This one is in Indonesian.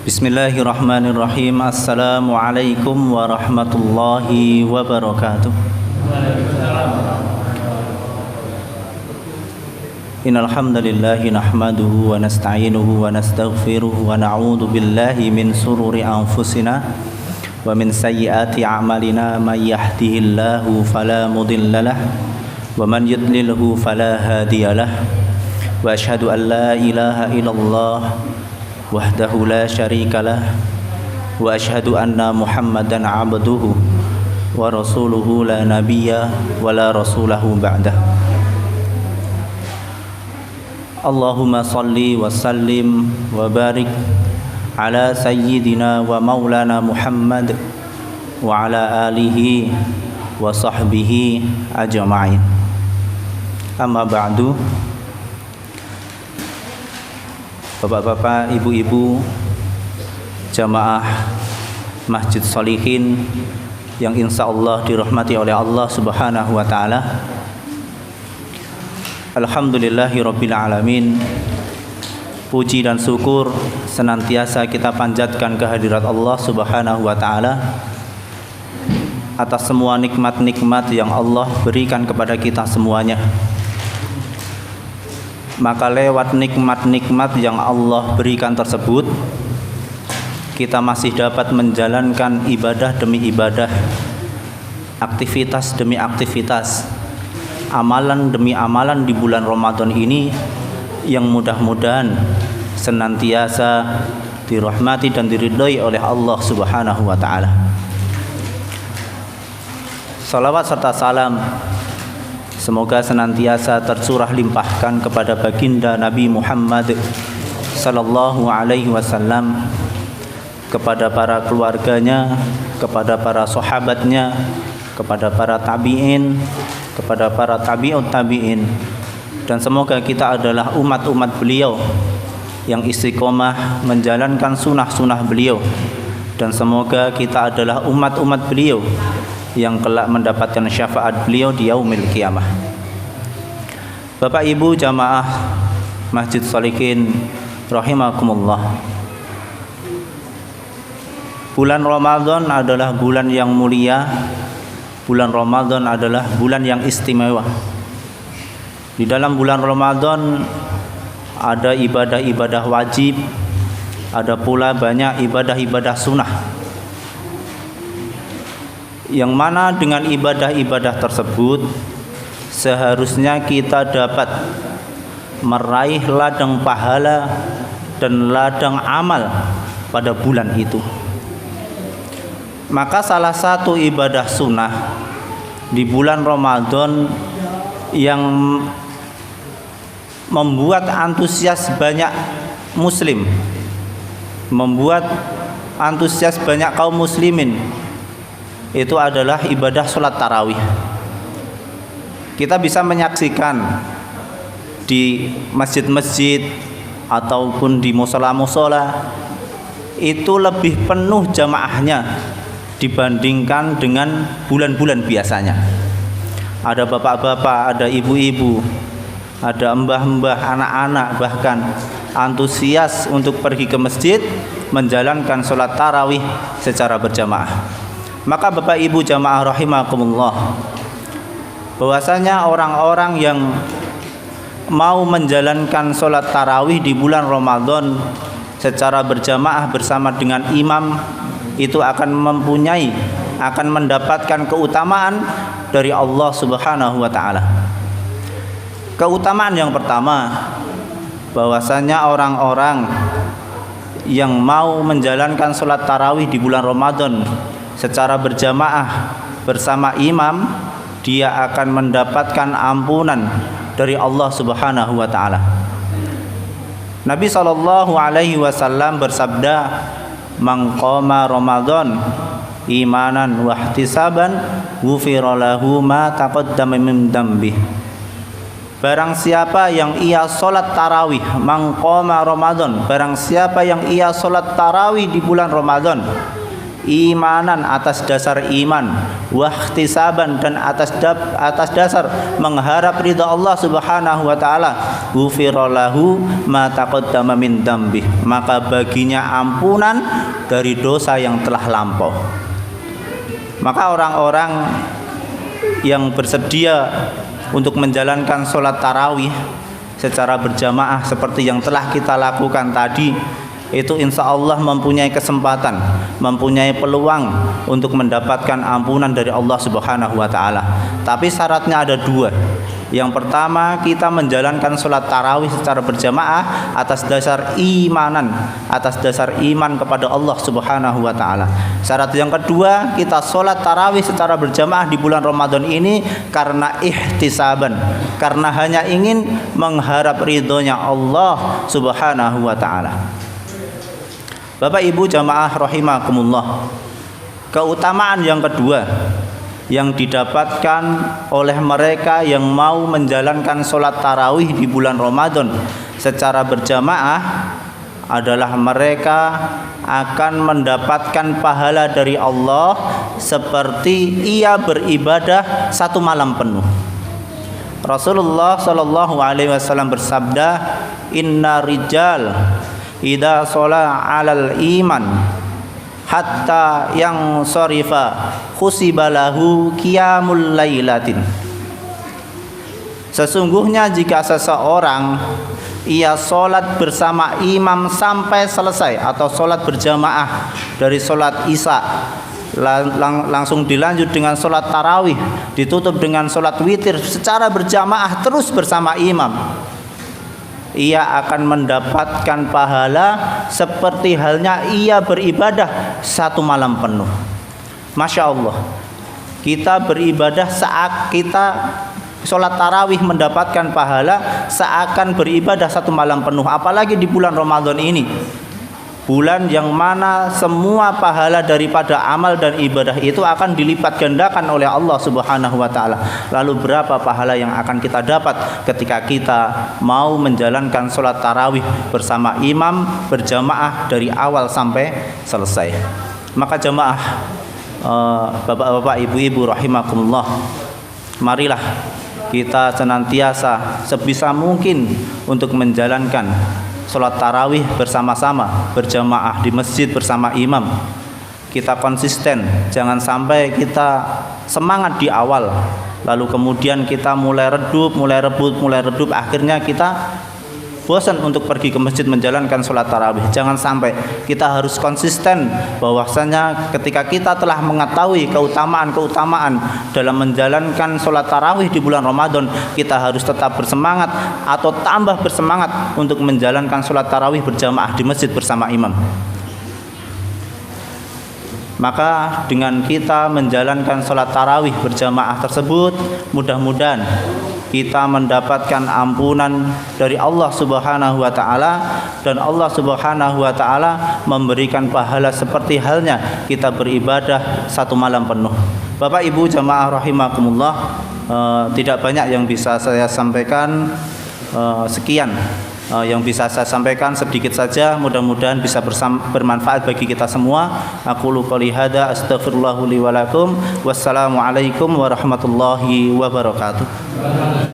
Bismillahirrahmanirrahim. Assalamualaikum warahmatullahi wabarakatuh. Innal hamdalillahi nahmaduhu wa nasta'inuhu wa nastaghfiruhu wa na'udzu billahi min sururi anfusina wa min sayyiati a'malina may yahdihillahu fala mudhillalah wa man yudlilhu fala hadiyalah wa asyhadu an la ilaha illallah wahdahu la syarikalah wa asyhadu anna Muhammadan abduhu wa rasuluhu la nabiyya wa la rasulahu ba'dah. Allahumma salli wa sallim wa barik ala sayyidina wa maulana Muhammad wa ala alihi wa sahbihi ajma'in. Amma ba'du. Bapak-bapak, ibu-ibu, jamaah Masjid Sholihin yang insya Allah dirahmati oleh Allah Subhanahu wa ta'ala. Alhamdulillahirabbil alamin. Puji dan syukur senantiasa kita panjatkan kehadirat Allah Subhanahu wa ta'ala atas semua nikmat-nikmat yang Allah berikan kepada kita semuanya. Maka lewat nikmat-nikmat yang Allah berikan tersebut, kita masih dapat menjalankan ibadah demi ibadah, aktivitas demi aktivitas, amalan demi amalan di bulan Ramadan ini yang mudah-mudahan senantiasa dirahmati dan diridhai oleh Allah Subhanahu wa ta'ala. Salawat serta salam semoga senantiasa tercurah limpahkan kepada baginda Nabi Muhammad sallallahu alaihi wasallam, kepada para keluarganya, kepada para sahabatnya, kepada para tabi'in, kepada para tabi'ut tabi'in, dan semoga kita adalah umat-umat beliau yang istiqomah menjalankan sunnah-sunnah beliau, dan semoga kita adalah umat-umat beliau yang kelak mendapatkan syafaat beliau di yaumil qiyamah. Bapak Ibu jamaah Masjid Sholihin rahimakumullah. Bulan Ramadan adalah bulan yang mulia. Bulan Ramadan adalah bulan yang istimewa. Di dalam bulan Ramadan ada ibadah-ibadah wajib, ada pula banyak ibadah-ibadah sunnah, yang mana dengan ibadah-ibadah tersebut seharusnya kita dapat meraih ladang pahala dan ladang amal pada bulan itu. Maka salah satu ibadah sunnah di bulan Ramadan yang membuat antusias banyak muslim, membuat antusias banyak kaum muslimin, itu adalah ibadah sholat tarawih. Kita bisa menyaksikan di masjid-masjid ataupun di musola-musola itu lebih penuh jamaahnya dibandingkan dengan bulan-bulan biasanya. Ada bapak-bapak, ada ibu-ibu, ada mbah-mbah, anak-anak bahkan antusias untuk pergi ke masjid menjalankan sholat tarawih secara berjamaah. Maka Bapak Ibu jamaah rahimakumullah, bahwasanya orang-orang yang mau menjalankan sholat tarawih di bulan Ramadan secara berjamaah bersama dengan imam itu akan mendapatkan keutamaan dari Allah Subhanahu wa ta'ala. Keutamaan yang pertama, bahwasanya orang-orang yang mau menjalankan sholat tarawih di bulan Ramadan secara berjamaah bersama imam, dia akan mendapatkan ampunan dari Allah Subhanahu wa ta'ala. Nabi sallallahu alaihi wasallam bersabda, "Man qama Ramadan imanan wa ihtisaban ghufira lahu ma taqaddama min dzambi." Barang siapa yang ia salat tarawih, man qama Ramadan, barang siapa yang ia salat tarawih di bulan Ramadan imanan atas dasar iman, wahtisaban dan atas dasar mengharap ridha Allah Subhanahu wa taala, ghufira lahu ma taqaddama min dzambi, maka baginya ampunan dari dosa yang telah lampau. Maka orang-orang yang bersedia untuk menjalankan sholat tarawih secara berjamaah seperti yang telah kita lakukan tadi, itu insya Allah mempunyai kesempatan, mempunyai peluang untuk mendapatkan ampunan dari Allah Subhanahu wa ta'ala. Tapi syaratnya ada dua. Yang pertama, kita menjalankan sholat tarawih secara berjamaah atas dasar imanan, atas dasar iman kepada Allah Subhanahu wa ta'ala. Syarat yang kedua, kita sholat tarawih secara berjamaah di bulan Ramadan ini karena ihtisaban, karena hanya ingin mengharap ridhonya Allah Subhanahu wa ta'ala. Bapak Ibu jamaah rahimakumullah, keutamaan yang kedua yang didapatkan oleh mereka yang mau menjalankan sholat tarawih di bulan Ramadan secara berjamaah adalah mereka akan mendapatkan pahala dari Allah seperti ia beribadah satu malam penuh. Rasulullah Shallallahu Alaihi Wasallam bersabda, Inna rijal idza shola alal iman hatta yang sorifa khusibalahu qiyamul lailatin. Sesungguhnya jika seseorang ia sholat bersama imam sampai selesai, atau sholat berjamaah dari sholat isya langsung dilanjut dengan sholat tarawih, ditutup dengan sholat witir secara berjamaah terus bersama imam, ia akan mendapatkan pahala seperti halnya ia beribadah satu malam penuh. Masya Allah, kita beribadah saat kita sholat tarawih mendapatkan pahala seakan beribadah satu malam penuh. Apalagi di bulan Ramadan ini, bulan yang mana semua pahala daripada amal dan ibadah itu akan dilipat gandakan oleh Allah Subhanahu wa ta'ala. Lalu berapa pahala yang akan kita dapat ketika kita mau menjalankan sholat tarawih bersama imam berjamaah dari awal sampai selesai. Maka jamaah, bapak-bapak, ibu-ibu rahimakumullah, marilah kita senantiasa sebisa mungkin untuk menjalankan sholat tarawih bersama-sama berjamaah di masjid bersama imam. Kita konsisten, jangan sampai kita semangat di awal lalu kemudian kita mulai redup, akhirnya kita bosan untuk pergi ke masjid menjalankan sholat tarawih. Jangan sampai. Kita harus konsisten bahwasanya ketika kita telah mengetahui keutamaan dalam menjalankan sholat tarawih di bulan Ramadan, kita harus tetap bersemangat atau tambah bersemangat untuk menjalankan sholat tarawih berjamaah di masjid bersama imam. Maka dengan kita menjalankan sholat tarawih berjamaah tersebut, mudah-mudahan kita mendapatkan ampunan dari Allah Subhanahu wa ta'ala, dan Allah Subhanahu wa ta'ala memberikan pahala seperti halnya kita beribadah satu malam penuh. Bapak Ibu jamaah rahimakumullah, tidak banyak yang bisa saya sampaikan, sekian yang bisa saya sampaikan, sedikit saja, mudah-mudahan bisa bermanfaat bagi kita semua. Aqulu qouli hadza astaghfirullah li wa lakum. Wassalamualaikum warahmatullahi wabarakatuh.